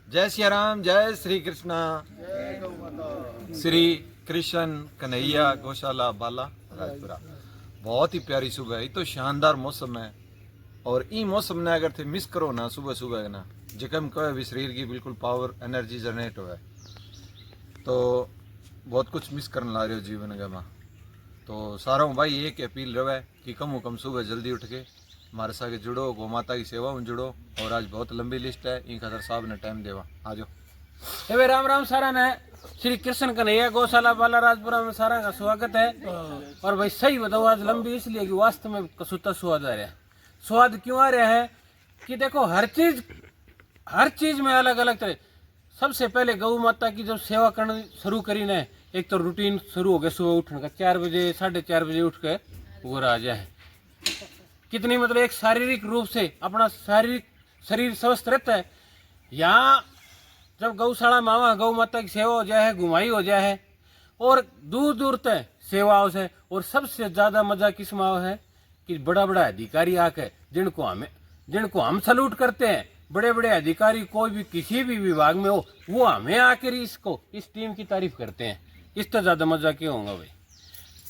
जय सिया राम, जय श्री कृष्णा। श्री कृष्ण कन्हैया गौशाला बाला राजपुरा। बहुत ही प्यारी सुबह है, ये तो शानदार मौसम है। और ई मौसम ने अगर थे मिस करो ना सुबह सुबह ना जकम कहे भी शरीर की बिल्कुल पावर एनर्जी जनरेट हो तो बहुत कुछ मिस करने ला रहे हो जीवन का माँ। तो सारा भाई एक अपील रहे कि कम कम सुबह जल्दी उठ के हमारे साथ जुड़ो, गौ माता की सेवा में जुड़ो। और आज बहुत लंबी लिस्ट है, इन खतर साहब ने टाइम देवा आ जाओ। हे राम राम सारा ने श्री कृष्ण कन्हैया गौशाला बाला राजपुरा में सारा का स्वागत है। और भाई सही बताओ आज लंबी इसलिए कि वास्तव में कसूता स्वाद आ रहा है। स्वाद क्यों आ रहा है कि देखो हर चीज में अलग अलग तरह। सबसे पहले गौ माता की जब सेवा करना शुरू करी ने, एक तो रूटीन शुरू हो गया सुबह उठने का। 4 बजे 4:30 बजे उठ के वो आ जाए। कितनी मतलब एक शारीरिक रूप से अपना शारीरिक शरीर स्वस्थ रहता है। यहाँ जब गौशाला में आवा गौ माता की सेवा हो जाए, घुमाई हो जाए और दूर दूर तक सेवाओं से। और सबसे ज्यादा मजा किस में है कि बड़ा बड़ा अधिकारी आके जिनको हम सलूट करते हैं। बड़े बड़े अधिकारी कोई भी किसी भी विभाग में हो, वो हमें आकर इस टीम की तारीफ करते हैं। इससे ज्यादा मजा क्यों होगा भाई।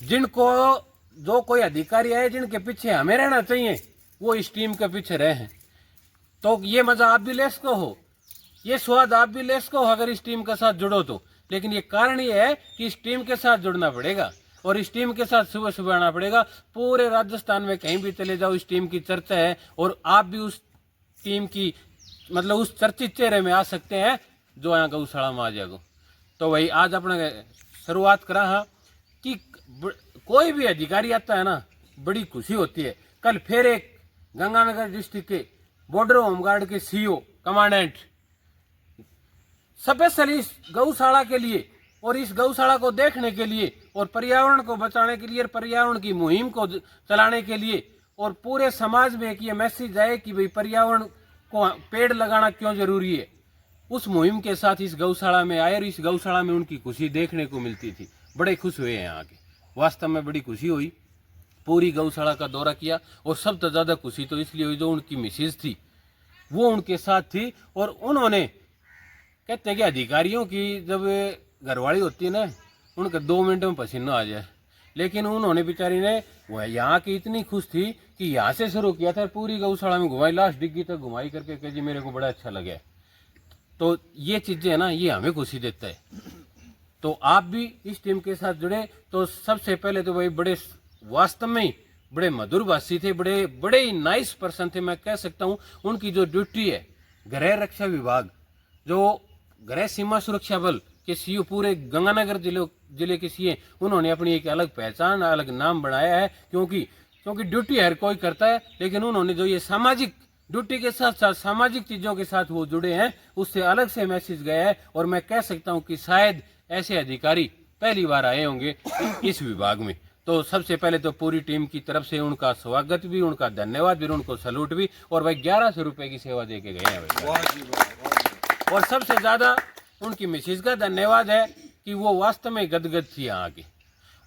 जिनको जो कोई अधिकारी आए जिनके पीछे हमें रहना चाहिए, वो इस टीम के पीछे रहे हैं। तो ये मजा आप भी ले सको हो, ये स्वाद आप भी ले सको अगर इस टीम के साथ जुड़ो तो। लेकिन ये कारण ये है कि इस टीम के साथ जुड़ना पड़ेगा और इस टीम के साथ सुबह सुबह आना पड़ेगा। पूरे राजस्थान में कहीं भी चले जाओ इस टीम की चर्चा है और आप भी उस टीम की मतलब उस चर्चित चेहरे में आ सकते हैं जो यहाँ गौशाला में आ जाएगा। तो भाई आज अपने शुरुआत करा है कि कोई भी अधिकारी आता है ना, बड़ी खुशी होती है। कल फिर एक गंगानगर डिस्ट्रिक्ट के बॉर्डर होमगार्ड के सीईओ कमांडेंट स्पेशल इस गौशाला के लिए और इस गौशाला को देखने के लिए और पर्यावरण को बचाने के लिए और पर्यावरण की मुहिम को चलाने के लिए और पूरे समाज में एक ये मैसेज आए कि भाई पर्यावरण को पेड़ लगाना क्यों जरूरी है। उस मुहिम के साथ इस गौशाला में आए और इस गौशाला में उनकी खुशी देखने को मिलती थी। बड़े खुश हुए हैं यहाँ के, वास्तव में बड़ी खुशी हुई। पूरी गौशाला का दौरा किया और सबसे ज्यादा खुशी तो इसलिए हुई जो उनकी मिसेज थी वो उनके साथ थी। और उन्होंने कहते हैं कि अधिकारियों की जब घरवाली होती है ना, उनका 2 मिनट में पसीना आ जाए। लेकिन उन्होंने बेचारी ने वह यहाँ की इतनी खुश थी कि यहाँ से शुरू किया था, पूरी गौशाला में घुमाई, लास्ट डिग्गी तक घुमाई करके कह जी मेरे को बड़ा अच्छा लगा। तो ये चीजें है ना, ये हमें खुशी देता है। तो आप भी इस टीम के साथ जुड़े। तो सबसे पहले तो भाई बड़े वास्तव में बड़े मधुरभाषी थे, बड़े ही नाइस पर्सन थे मैं कह सकता हूँ। उनकी जो ड्यूटी है गृह रक्षा विभाग, जो गृह सीमा सुरक्षा बल के सीईओ पूरे गंगानगर जिले के सीए, उन्होंने अपनी एक अलग पहचान अलग नाम बनाया है। क्योंकि ड्यूटी हर कोई करता है, लेकिन उन्होंने जो ये सामाजिक ड्यूटी के साथ साथ सामाजिक चीजों के साथ वो जुड़े हैं, उससे अलग से मैसेज गया है। और मैं कह सकता हूँ कि शायद ऐसे अधिकारी पहली बार आए होंगे इस विभाग में। तो सबसे पहले तो पूरी टीम की तरफ से उनका स्वागत भी, उनका धन्यवाद भी, उनको सैल्यूट भी। और भाई 1100 रुपए की सेवा दे के गए हैं भाई। और सबसे ज्यादा उनकी मिसेज का धन्यवाद है कि वो वास्तव में गदगद थी यहाँ की।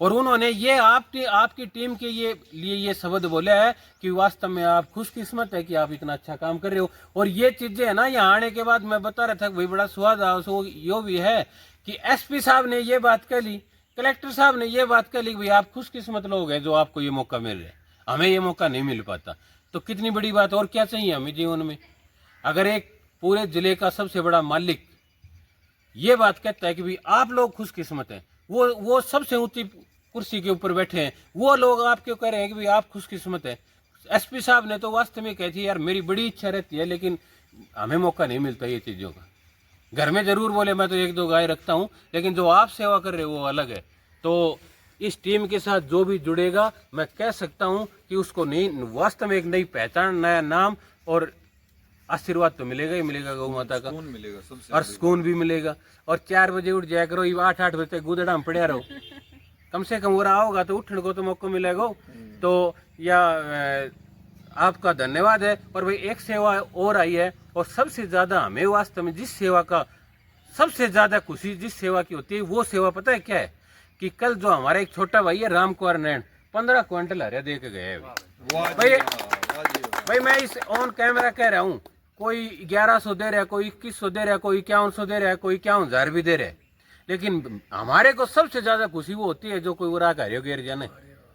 और उन्होंने ये आपकी टीम के लिए ये शब्द बोला है कि वास्तव में आप खुशकिस्मत है कि आप इतना अच्छा काम कर रहे हो। और ये चीजें है ना, यहाँ आने के बाद मैं बता रहा था भाई बड़ा स्वाद आ। यो भी है कि एसपी साहब ने ये बात कह ली, कलेक्टर साहब ने ये बात कह ली भाई आप खुशकिस्मत लोग हैं जो आपको ये मौका मिल रहा है, हमें ये मौका नहीं मिल पाता। तो कितनी बड़ी बात, और क्या चाहिए हमें जीवन में। अगर एक पूरे जिले का सबसे बड़ा मालिक ये बात कहता है कि भाई आप लोग खुशकिस्मत हैं, वो सबसे ऊंची कुर्सी के ऊपर बैठे हैं, वो लोग आपके कह रहे हैं कि भाई आप खुशकिस्मत हैं। एसपी साहब ने तो वास्तव में कहती है यार मेरी बड़ी इच्छा रहती है लेकिन हमें मौका नहीं मिलता ये चीजों का। घर में जरूर बोले मैं तो 1-2 गाय रखता हूँ, लेकिन जो आप सेवा कर रहे हो वो अलग है। तो इस टीम के साथ जो भी जुड़ेगा मैं कह सकता हूँ कि उसको वास्तव में एक नई पहचान, नया नाम और आशीर्वाद तो मिलेगा ही मिलेगा गौ माता का, मिलेगा सबसे और सुकून भी मिलेगा। और 4 बजे उठ जाया करो, 8-8 बजे तक गुदड़ा में पड़े रहो, कम से कम वो रहा होगा तो उठने को तो मौका मिलेगा। तो या आपका धन्यवाद है। और भाई एक सेवा और आई है, और सबसे ज्यादा हमें वास्तव में जिस सेवा का सबसे ज्यादा खुशी जिस सेवा की होती है वो सेवा पता है क्या है कि कल जो हमारा एक छोटा भाई है राम कुमार नैन 15 क्विंटल हरिया दे के गए। भाई मैं इस ऑन कैमरा कह रहा हूँ कोई 1100 दे रहा है, कोई 2100 दे रहा है, कोई 5100 दे रहा है, कोई 51,000 भी दे रहा है। लेकिन हमारे को सबसे ज्यादा खुशी वो होती है जो कोई उरा हरियो गिर जाने,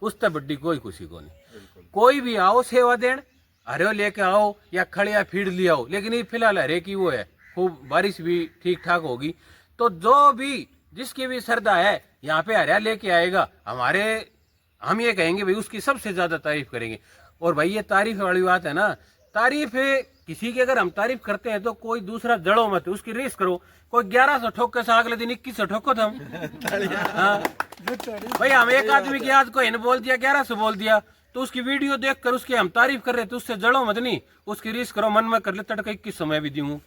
उससे बड्डी कोई खुशी को नहीं। कोई भी आओ सेवा देन, हरियो लेके आओ या खड़िया फीड लिया हो, लेकिन ये फिलहाल हरे की वो है, खूब बारिश भी ठीक ठाक होगी तो जो भी जिसकी भी श्रद्धा है यहाँ पे हरिया लेके आएगा, हम ये कहेंगे भाई उसकी सबसे ज्यादा तारीफ करेंगे। और भाई ये तारीफ वाली बात है ना, तारीफ है किसी की अगर हम तारीफ करते हैं तो कोई दूसरा जड़ो मत, उसकी रेस करो। कोई 1100 ठोक के अगले दिन 2100 ठोको था हाँ। भाई हम एक आदमी की आज कोई ने बोल दिया 1100 बोल दिया तो उसकी वीडियो देखकर उसकी हम तारीफ कर रहे तो उससे जड़ो मत, नहीं उसकी रीस करो, मन में कर ले तड़का 2100 मैं भी दूं,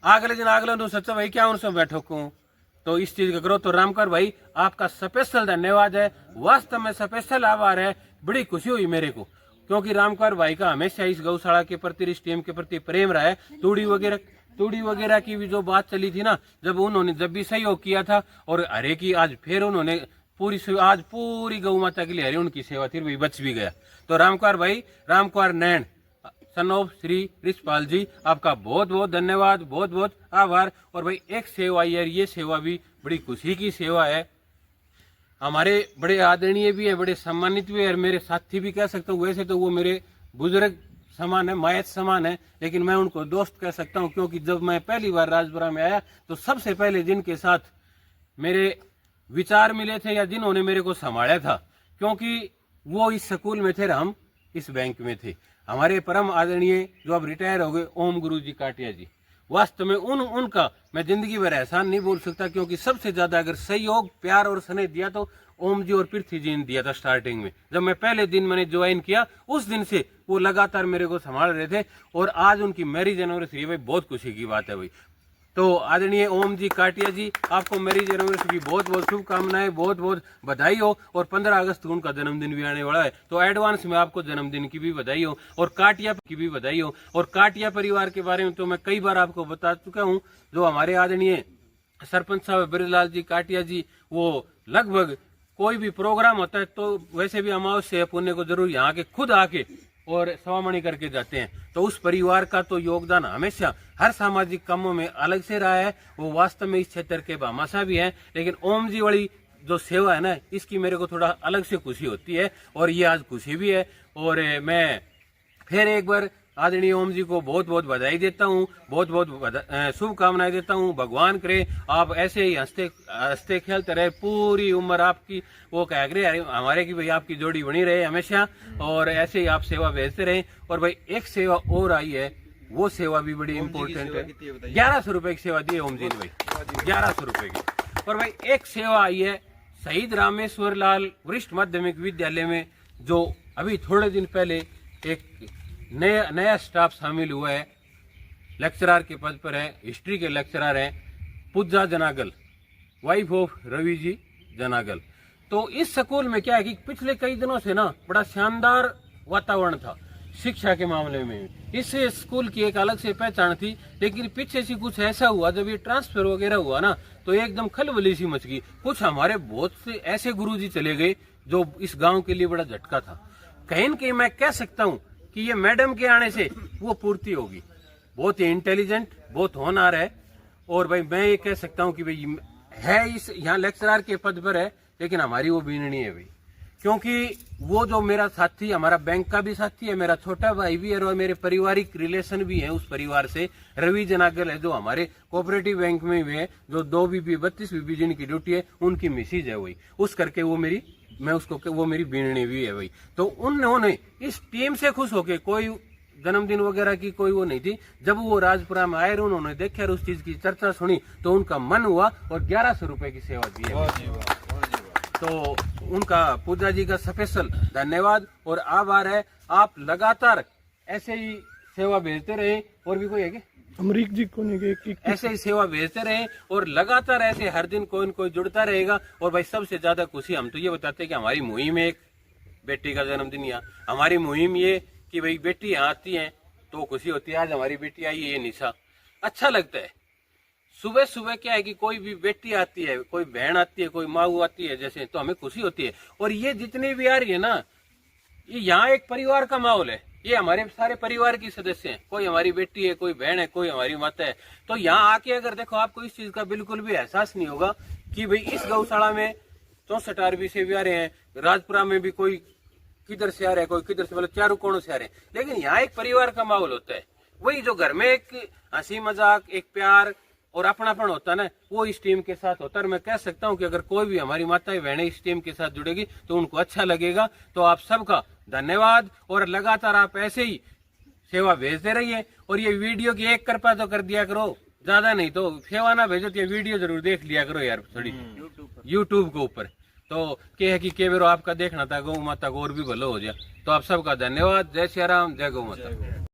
अगले दिन अगले दिन सच्चा भाई क्या उनसे मैं ठोकूं, तो इस चीज का करो। तो रामकर भाई आपका स्पेशल धन्यवाद है, वास्तव में स्पेशल आभार है, बड़ी खुशी हुई मेरे को, क्योंकि रामकर भाई का हमेशा इस गौशाला के प्रति, इस टीम के प्रति प्रेम रहा है। तूड़ी वगैरह की भी जो बात चली थी ना, जब भी सहयोग किया था और हरे की आज फिर उन्होंने पूरी गौ माता के लिए हरे उनकी सेवा थी, वही बच भी गया। तो रामकुमार नैन सन ऑफ श्री रिछपाल जी, आपका बहुत बहुत धन्यवाद, बहुत बहुत आभार। और भाई एक सेवा यार, ये सेवा भी बड़ी खुशी की सेवा है, हमारे बड़े आदरणीय भी है, बड़े सम्मानित भी है, और मेरे साथी भी कह सकता हूँ। वैसे तो वो मेरे बुजुर्ग समान है, मायत समान है, लेकिन मैं उनको दोस्त कह सकता हूँ, क्योंकि जब मैं पहली बार राजपुरा में आया तो सबसे पहले जिनके साथ मेरे विचार मिले थे या जिन्होंने मेरे को संभाला था, क्योंकि वो इस स्कूल में थे और हम इस बैंक में थे, हमारे परम आदरणीय जो अब रिटायर हो गए ओम गुरु जी काटिया जी। वास्तव में उनका मैं जिंदगी भर एहसान नहीं बोल सकता, क्योंकि सबसे ज्यादा अगर सहयोग, प्यार और स्नेह दिया तो ओम जी और पृथ्वी जी ने दिया था। स्टार्टिंग में जब मैं पहले दिन मैंने ज्वाइन किया, उस दिन से वो लगातार मेरे को संभाल रहे थे, और आज उनकी मैरिज एनिवर्सरी भाई, बहुत खुशी की बात है भाई। तो आदरणीय ओम जी काटिया जी, आपको मैरिज एनिवर्सरी की बहुत बहुत शुभकामनाएं, बहुत बहुत बधाई हो। और 15 अगस्त को उनका जन्मदिन भी आने वाला है, तो एडवांस में आपको जन्मदिन की भी बधाई हो और काटिया की भी बधाई हो। और काटिया परिवार के बारे में तो मैं कई बार आपको बता चुका हूँ, जो हमारे आदरणीय सरपंच साहब ब्रजलाल जी काटिया जी, वो लगभग कोई भी प्रोग्राम होता है तो वैसे भी अमावस्या पुण्य को जरूर यहाँ के खुद आके और सवामणि करके जाते हैं। तो उस परिवार का तो योगदान हमेशा हर सामाजिक कामों में अलग से रहा है, वो वास्तव में इस क्षेत्र के भामाशाह भी हैं, लेकिन ओम जी वाली जो सेवा है ना, इसकी मेरे को थोड़ा अलग से खुशी होती है, और ये आज खुशी भी है। और मैं फिर एक बार आदरणीय ओम जी को बहुत बहुत बधाई देता हूँ, बहुत बहुत शुभकामनाएं देता हूँ। भगवान करे आप ऐसे ही हंसते खेलते रहे, पूरी उम्र आपकी वो कह रहे हमारे की भाई आपकी जोड़ी बनी रहे हमेशा, और ऐसे ही आप सेवा भेजते रहे। और भाई एक सेवा और आई है, वो सेवा भी बड़ी इम्पोर्टेंट है। 1100 रुपए की सेवा दी है ओम जी ने भाई, 1100 रुपए की। और भाई एक सेवा आई है शहीद रामेश्वर लाल वरिष्ठ माध्यमिक विद्यालय में, जो अभी थोड़े दिन पहले एक नया स्टाफ शामिल हुआ है, लेक्चरर के पद पर है, हिस्ट्री के लेक्चरर हैं, पूजा जनागल, वाइफ ऑफ रवि जी जनागल। तो इस स्कूल में क्या है कि पिछले कई दिनों से ना बड़ा शानदार वातावरण था शिक्षा के मामले में। इस स्कूल की एक अलग से पहचान थी, लेकिन पीछे से कुछ ऐसा हुआ, जब ये ट्रांसफर वगैरह हुआ ना, तो एकदम खलबली सी मच गई। कुछ हमारे बहुत से ऐसे गुरुजी चले गए जो इस गांव के लिए बड़ा झटका था। कहीं न कहीं मैं कह सकता हूँ कि ये मैडम के आने से वो पूर्ति होगी। बहुत ही इंटेलिजेंट, बहुत होनहार है, और भाई मैं ये कह सकता हूँ कि भाई है इस यहाँ लेक्चरर के पद पर है, लेकिन हमारी वो बीननी है भाई, क्योंकि वो जो मेरा साथी, हमारा बैंक का भी साथी है, मेरा छोटा भाई भी है, और मेरे पारिवारिक रिलेशन भी है उस परिवार से। रवि जनागल है जो हमारे कोऑपरेटिव बैंक में भी है, जो 2 बीबी 32 बीबी जिनकी ड्यूटी है, उनकी मिसिज है वही, उस करके वो मेरी बीननी भी है भाई। तो उन्होंने इस टीम से खुश होके, कोई जन्मदिन वगैरह की कोई वो नहीं थी, जब वो राजपुरा में आए, उन्होंने देखा और उस चीज की चर्चा सुनी तो उनका मन हुआ और 1100 रुपए की सेवा दी है। तो उनका पूजा जी का स्पेशल धन्यवाद और आभार है। आप लगातार ऐसे ही सेवा भेजते रहे, और भी कोई है क्या? अमरीक जी को नहीं, ऐसे ही सेवा भेजते रहे और लगातार ऐसे हर दिन कोई न कोई जुड़ता रहेगा। और भाई सबसे ज्यादा खुशी हम तो ये बताते हैं कि हमारी मुहिम एक बेटी का जन्मदिन, या हमारी मुहिम ये कि भाई बेटी यहाँ आती है तो खुशी होती है। आज हमारी बेटी आई है निशा, अच्छा लगता है। सुबह सुबह क्या है कि कोई भी बेटी आती है, कोई बहन आती है, कोई माँ आती है जैसे, तो हमें खुशी होती है। और ये जितनी भी आ रही है ना, ये यहाँ एक परिवार का माहौल है। ये हमारे सारे परिवार की सदस्य हैं, कोई हमारी बेटी है, कोई बहन है, कोई हमारी माता है। तो यहाँ आके अगर देखो आपको इस चीज का बिल्कुल भी एहसास नहीं होगा कि भाई इस गौशाला में 64 आरबी से भी आ रहे हैं, राजपुरा में भी कोई किधर से आ रहे हैं, कोई किधर से, मतलब चारों कोणों से आ रहे हैं, लेकिन यहाँ एक परिवार का माहौल होता है। वही जो घर में एक हंसी मजाक, एक प्यार और अपनापन होता है ना, वो इस टीम के साथ होता है। और मैं कह सकता हूँ कि अगर कोई भी हमारी माताएं बहनें इस टीम के साथ जुड़ेगी तो उनको अच्छा लगेगा। तो आप सबका धन्यवाद, और लगातार आप ऐसे ही सेवा भेजते रहिए। और ये वीडियो की एक कृपा तो कर दिया करो, ज्यादा नहीं तो सेवा ना भेजो तो ये वीडियो जरूर देख लिया करो यार, थोड़ी यूट्यूब के ऊपर। तो के है कि केवरो आपका देखना था गौ माता को और भी भलो हो जाए। तो आप सबका धन्यवाद। जय श्री राम, जय गौ माता।